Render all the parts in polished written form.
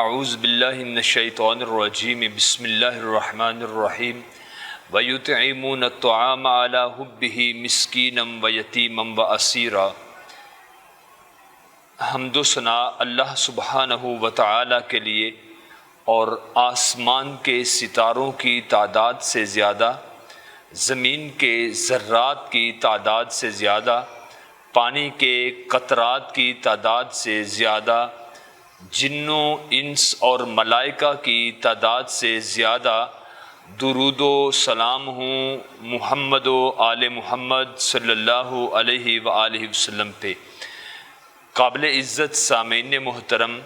اعوذ باللہ من الشیطان الرجیم بسم اللہ الرحمن الرحیم وَيُطْعِمُونَ الطَّعَامَ عَلَى حُبِّهِ مِسْكِينًا وَيَتِيمًا وَأَسِيرًا۔ حمد و ثنا اللہ سبحانہ و تعالی کے لیے، اور آسمان کے ستاروں کی تعداد سے زیادہ، زمین کے ذرات کی تعداد سے زیادہ، پانی کے قطرات کی تعداد سے زیادہ، جنوں انس اور ملائکہ کی تعداد سے زیادہ درود و سلام ہوں محمد و آل محمد صلی اللہ علیہ وآلہ وسلم پہ۔ قابل عزت سامعین محترم،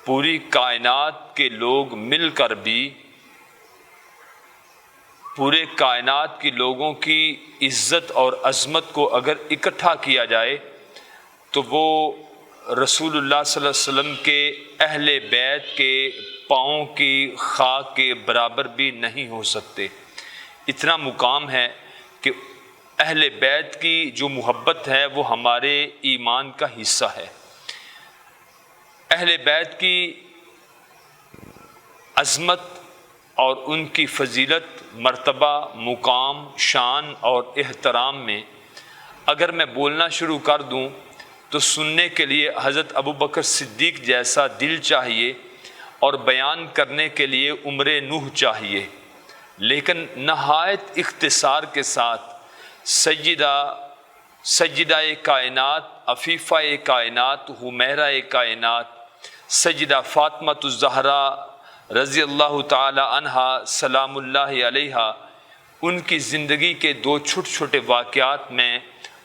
پوری کائنات کے لوگ مل کر بھی پورے کائنات کے لوگوں کی عزت اور عظمت کو اگر اکٹھا کیا جائے تو وہ رسول اللہ صلی اللہ علیہ وسلم کے اہل بیت کے پاؤں کی خاک کے برابر بھی نہیں ہو سکتے۔ اتنا مقام ہے کہ اہل بیت کی جو محبت ہے وہ ہمارے ایمان کا حصہ ہے۔ اہل بیت کی عظمت اور ان کی فضیلت، مرتبہ، مقام، شان اور احترام میں اگر میں بولنا شروع کر دوں تو سننے کے لیے حضرت ابوبکر صدیق جیسا دل چاہیے اور بیان کرنے کے لیے عمر نوح چاہیے، لیکن نہایت اختصار کے ساتھ سیدہ کائنات، عفیفہ کائنات، حمیرہ کائنات، سیدہ فاطمہ الزہرا رضی اللہ تعالی عنہا سلام اللہ علیہا، ان کی زندگی کے دو چھوٹے چھوٹے واقعات میں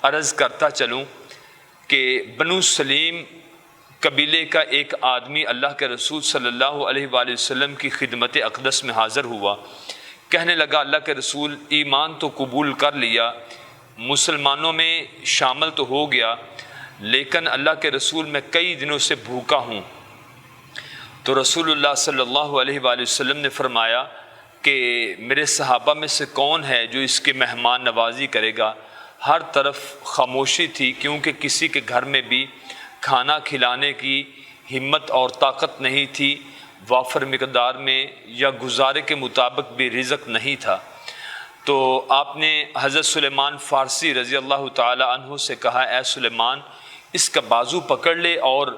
عرض کرتا چلوں کہ بنو سلیم قبیلے کا ایک آدمی اللہ کے رسول صلی اللہ علیہ وآلہ وسلم کی خدمت اقدس میں حاضر ہوا۔ کہنے لگا، اللہ کے رسول، ایمان تو قبول کر لیا، مسلمانوں میں شامل تو ہو گیا، لیکن اللہ کے رسول میں کئی دنوں سے بھوکا ہوں۔ تو رسول اللہ صلی اللہ علیہ وآلہ وسلم نے فرمایا کہ میرے صحابہ میں سے کون ہے جو اس کے مہمان نوازی کرے گا؟ ہر طرف خاموشی تھی، کیونکہ کسی کے گھر میں بھی کھانا کھلانے کی ہمت اور طاقت نہیں تھی، وافر مقدار میں یا گزارے کے مطابق بھی رزق نہیں تھا۔ تو آپ نے حضرت سلیمان فارسی رضی اللہ تعالی عنہ سے کہا، اے سلیمان، اس کا بازو پکڑ لے اور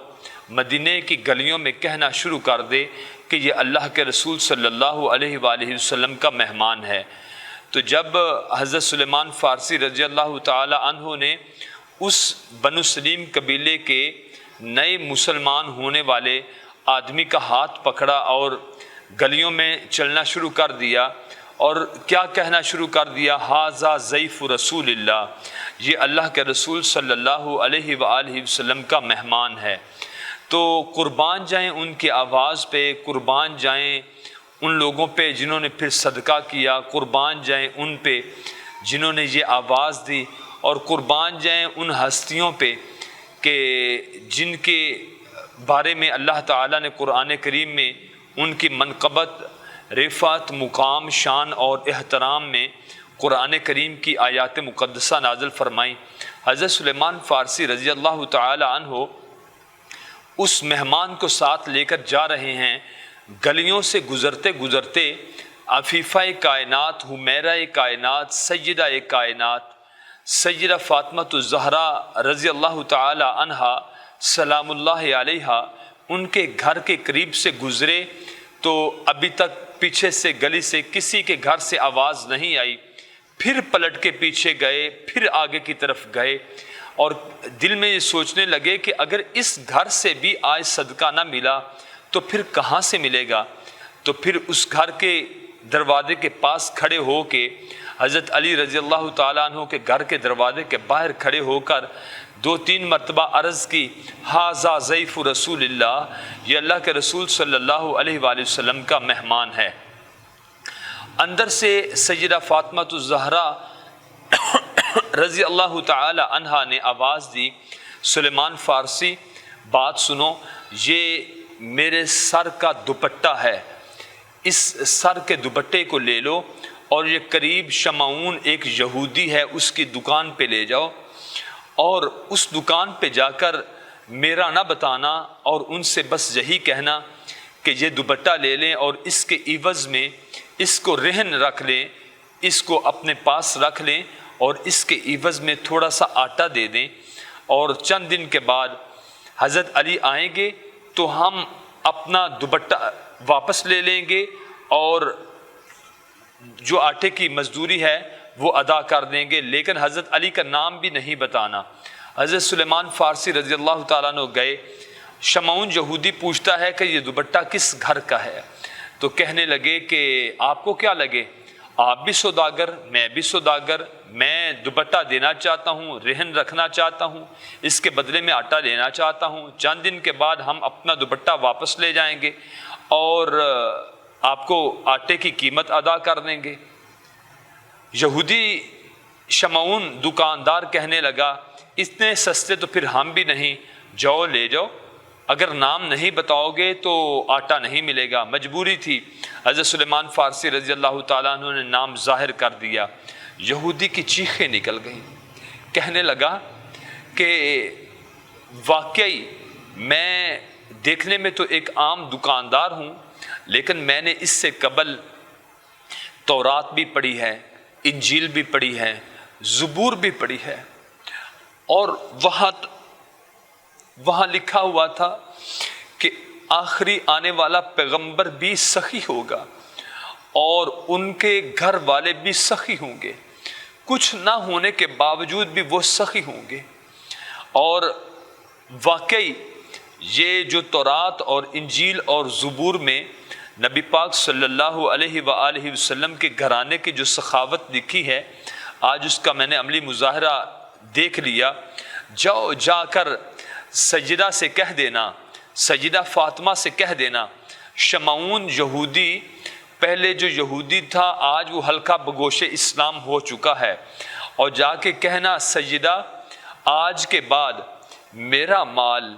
مدینے کی گلیوں میں کہنا شروع کر دے کہ یہ اللہ کے رسول صلی اللہ علیہ وآلہ وسلم کا مہمان ہے۔ تو جب حضرت سلیمان فارسی رضی اللہ تعالی عنہ نے اس بنو سلیم قبیلے کے نئے مسلمان ہونے والے آدمی کا ہاتھ پکڑا اور گلیوں میں چلنا شروع کر دیا، اور کیا کہنا شروع کر دیا؟ ھذا ضیف رسول اللہ، یہ اللہ کے رسول صلی اللہ علیہ وآلہ وسلم کا مہمان ہے۔ تو قربان جائیں ان کی آواز پہ، قربان جائیں ان لوگوں پہ جنہوں نے پھر صدقہ کیا، قربان جائیں ان پہ جنہوں نے یہ آواز دی، اور قربان جائیں ان ہستیوں پہ کہ جن کے بارے میں اللہ تعالیٰ نے قرآن کریم میں ان کی منقبت، رفعت، مقام، شان اور احترام میں قرآن کریم کی آیات مقدسہ نازل فرمائیں۔ حضرت سلیمان فارسی رضی اللہ تعالی عنہ اس مہمان کو ساتھ لے کر جا رہے ہیں۔ گلیوں سے گزرتے گزرتے عفیفہ کائنات، حمیرہ کائنات، سیدہ کائنات، سیدہ فاطمہ الزہرا رضی اللہ تعالی عنہا سلام اللہ علیہا، ان کے گھر کے قریب سے گزرے تو ابھی تک پیچھے سے گلی سے کسی کے گھر سے آواز نہیں آئی۔ پھر پلٹ کے پیچھے گئے، پھر آگے کی طرف گئے، اور دل میں یہ سوچنے لگے کہ اگر اس گھر سے بھی آج صدقہ نہ ملا تو پھر کہاں سے ملے گا؟ تو پھر اس گھر کے دروازے کے پاس کھڑے ہو کے حضرت علی رضی اللہ تعالیٰ عنہ کے گھر کے دروازے کے باہر کھڑے ہو کر 2-3 مرتبہ عرض کی، ھذا ضیف رسول اللہ، یہ اللہ کے رسول صلی اللہ علیہ وآلہ وسلم کا مہمان ہے۔ اندر سے سیدہ فاطمہ الزہرا رضی اللہ تعالی عنہا نے آواز دی، سلیمان فارسی، بات سنو، یہ میرے سر کا دوپٹہ ہے، اس سر کے دوپٹے کو لے لو اور یہ قریب شمعون ایک یہودی ہے، اس کی دکان پہ لے جاؤ، اور اس دکان پہ جا کر میرا نہ بتانا، اور ان سے بس یہی کہنا کہ یہ دوپٹہ لے لیں اور اس کے عوض میں اس کو رہن رکھ لیں، اس کو اپنے پاس رکھ لیں اور اس کے عوض میں تھوڑا سا آٹا دے دیں، اور چند دن کے بعد حضرت علی آئیں گے تو ہم اپنا دوپٹہ واپس لے لیں گے اور جو آٹے کی مزدوری ہے وہ ادا کر دیں گے، لیکن حضرت علی کا نام بھی نہیں بتانا۔ حضرت سلیمان فارسی رضی اللہ تعالیٰ عنہ گئے، شمعون یہودی پوچھتا ہے کہ یہ دوپٹہ کس گھر کا ہے؟ تو کہنے لگے کہ آپ کو کیا لگے، آپ بھی سوداگر، میں بھی سوداگر، میں دوپٹہ دینا چاہتا ہوں، رہن رکھنا چاہتا ہوں، اس کے بدلے میں آٹا لینا چاہتا ہوں، چند دن کے بعد ہم اپنا دوپٹہ واپس لے جائیں گے اور آپ کو آٹے کی قیمت ادا کر دیں گے۔ یہودی شمعون دکاندار کہنے لگا اتنے سستے تو پھر ہم بھی نہیں، جاؤ لے جاؤ، اگر نام نہیں بتاؤ گے تو آٹا نہیں ملے گا۔ مجبوری تھی، حضرت سلیمان فارسی رضی اللہ تعالیٰ عنہ نے نام ظاہر کر دیا۔ یہودی کی چیخیں نکل گئیں، کہنے لگا کہ واقعی میں دیکھنے میں تو ایک عام دکاندار ہوں، لیکن میں نے اس سے قبل تورات بھی پڑھی ہے، انجیل بھی پڑھی ہے، زبور بھی پڑھی ہے، اور وہاں لکھا ہوا تھا کہ آخری آنے والا پیغمبر بھی سخی ہوگا اور ان کے گھر والے بھی سخی ہوں گے، کچھ نہ ہونے کے باوجود بھی وہ سخی ہوں گے۔ اور واقعی یہ جو تورات اور انجیل اور زبور میں نبی پاک صلی اللہ علیہ وآلہ وسلم کے گھرانے کی جو سخاوت لکھی ہے، آج اس کا میں نے عملی مظاہرہ دیکھ لیا۔ جاؤ جا کر سیدہ سے کہہ دینا، سیدہ فاطمہ سے کہہ دینا، شمعون یہودی پہلے جو یہودی تھا آج وہ ہلکا بگوش اسلام ہو چکا ہے، اور جا کے کہنا سیدہ آج کے بعد میرا مال،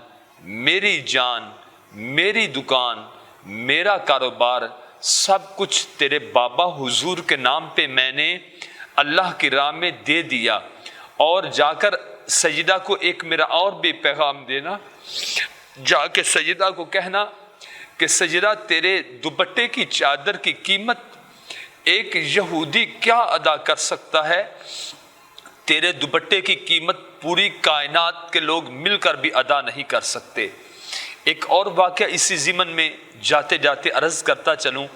میری جان، میری دکان، میرا کاروبار سب کچھ تیرے بابا حضور کے نام پہ میں نے اللہ کی راہ میں دے دیا۔ اور جا کر سیدہ کو ایک میرا اور بھی پیغام دینا، جا کے سیدہ کو کہنا کہ سیدہ تیرے دوپٹے کی چادر کی قیمت ایک یہودی کیا ادا کر سکتا ہے، تیرے دوپٹے کی قیمت پوری کائنات کے لوگ مل کر بھی ادا نہیں کر سکتے۔ ایک اور واقعہ اسی ضمن میں جاتے جاتے عرض کرتا چلوں۔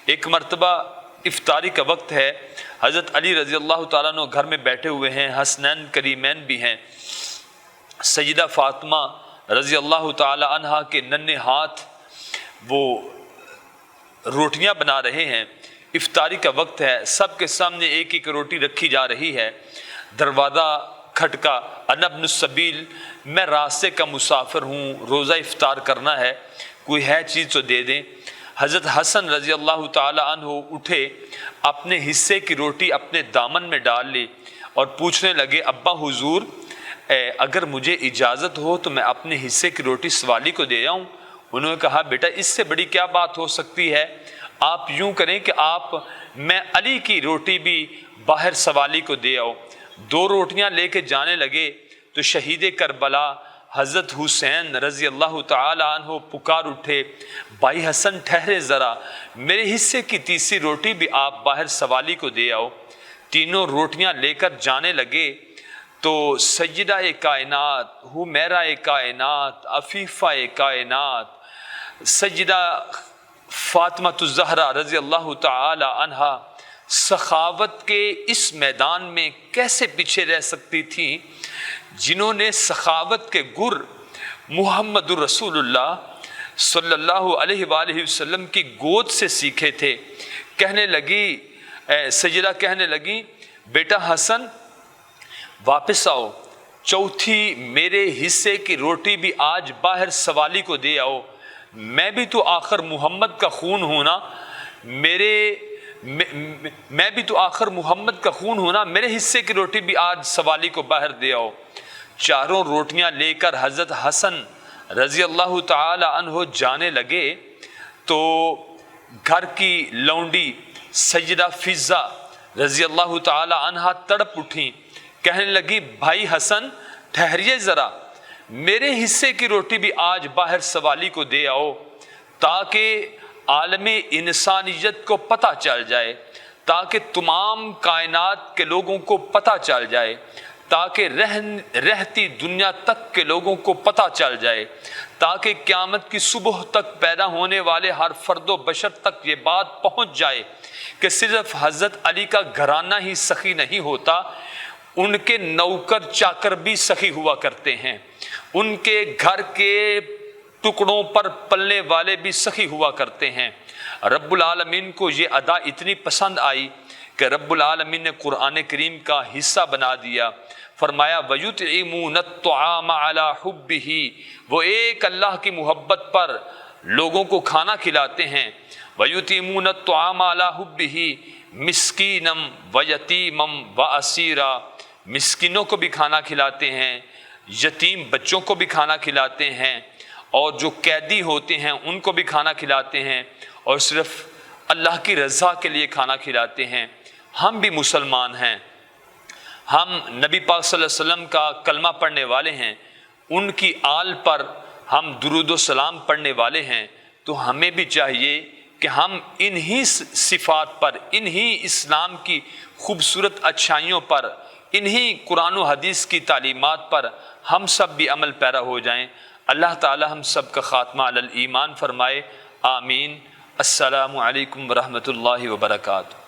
ایک مرتبہ افطاری کا وقت ہے، حضرت علی رضی اللہ تعالیٰ عنہ گھر میں بیٹھے ہوئے ہیں، حسنین کریمین بھی ہیں، سیدہ فاطمہ رضی اللہ تعالیٰ عنہ کے ننھے ہاتھ وہ روٹیاں بنا رہے ہیں، افطاری کا وقت ہے، سب کے سامنے ایک ایک روٹی رکھی جا رہی ہے۔ دروازہ کھٹکا، انا ابن السبیل، میں راستے کا مسافر ہوں، روزہ افطار کرنا ہے، کوئی ہے چیز تو دے دیں۔ حضرت حسن رضی اللہ تعالی عنہ اٹھے، اپنے حصے کی روٹی اپنے دامن میں ڈال لی اور پوچھنے لگے ابا حضور اگر مجھے اجازت ہو تو میں اپنے حصے کی روٹی سوالی کو دے آؤں؟ انہوں نے کہا بیٹا اس سے بڑی کیا بات ہو سکتی ہے، آپ یوں کریں کہ میں علی کی روٹی بھی باہر سوالی کو دے آؤ۔ 2 روٹیاں لے کے جانے لگے تو شہید کربلا حضرت حسین رضی اللہ تعالی عنہ پکار اٹھے، بھائی حسن ٹھہرے ذرا، میرے حصے کی تیسری روٹی بھی آپ باہر سوالی کو دے آؤ۔ تینوں روٹیاں لے کر جانے لگے تو سیدہ کائنات، حمیرہ کائنات، عفیفہ کائنات، سیدہ فاطمہ الزہرا رضی اللہ تعالی عنہا سخاوت کے اس میدان میں کیسے پیچھے رہ سکتی تھیں، جنہوں نے سخاوت کے گر محمد رسول اللہ صلی اللہ علیہ وآلہ وسلم کی گود سے سیکھے تھے۔ کہنے لگی سیدہ کہنے لگی بیٹا حسن واپس آؤ، چوتھی میرے حصے کی روٹی بھی آج باہر سوالی کو دے آؤ، میں بھی تو آخر محمد کا خون ہوں نا، میں بھی تو آخر محمد کا خون ہوں نا، میرے حصے کی روٹی بھی آج سوالی کو باہر دے آؤ۔ چاروں روٹیاں لے کر حضرت حسن رضی اللہ تعالی عنہ جانے لگے تو گھر کی لونڈی سیدہ فضہ رضی اللہ تعالی عنہ تڑپ اٹھیں، کہنے لگی بھائی حسن ٹھہریے ذرا، میرے حصے کی روٹی بھی آج باہر سوالی کو دے آؤ۔ تاکہ عالم انسانیت کو پتہ چل جائے، تاکہ تمام کائنات کے لوگوں کو پتہ چل جائے، تاکہ رہتی دنیا تک کے لوگوں کو پتہ چل جائے، تاکہ قیامت کی صبح تک پیدا ہونے والے ہر فرد و بشر تک یہ بات پہنچ جائے کہ صرف حضرت علی کا گھرانہ ہی سخی نہیں ہوتا، ان کے نوکر چاکر بھی سخی ہوا کرتے ہیں، ان کے گھر کے ٹکڑوں پر پلنے والے بھی سخی ہوا کرتے ہیں۔ رب العالمین کو یہ ادا اتنی پسند آئی کہ رب العالمین نے قرآن کریم کا حصہ بنا دیا، فرمایا وَيُطْعِمُونَ الطَّعَامَ عَلَى حُبِّهِ، وہ ایک اللہ کی محبت پر لوگوں کو کھانا کھلاتے ہیں۔ وَيُطْعِمُونَ الطَّعَامَ عَلَى حُبِّهِ مِسْكِينًا وَيَتِيمًا وَأَسِيرًا، مسکینوں کو بھی کھانا کھلاتے ہیں، یتیم بچوں کو بھی کھانا کھلاتے ہیں، اور جو قیدی ہوتے ہیں ان کو بھی کھانا کھلاتے ہیں، اور صرف اللہ کی رضا کے لیے کھانا کھلاتے ہیں۔ ہم بھی مسلمان ہیں، ہم نبی پاک صلی اللہ علیہ وسلم کا کلمہ پڑھنے والے ہیں، ان کی آل پر ہم درود و سلام پڑھنے والے ہیں، تو ہمیں بھی چاہیے کہ ہم انہی صفات پر، انہی اسلام کی خوبصورت اچھائیوں پر، انہی قرآن و حدیث کی تعلیمات پر ہم سب بھی عمل پیرا ہو جائیں۔ اللہ تعالی ہم سب کا خاتمہ علی الایمان فرمائے، آمین۔ السلام علیکم ورحمۃ اللہ وبرکاتہ۔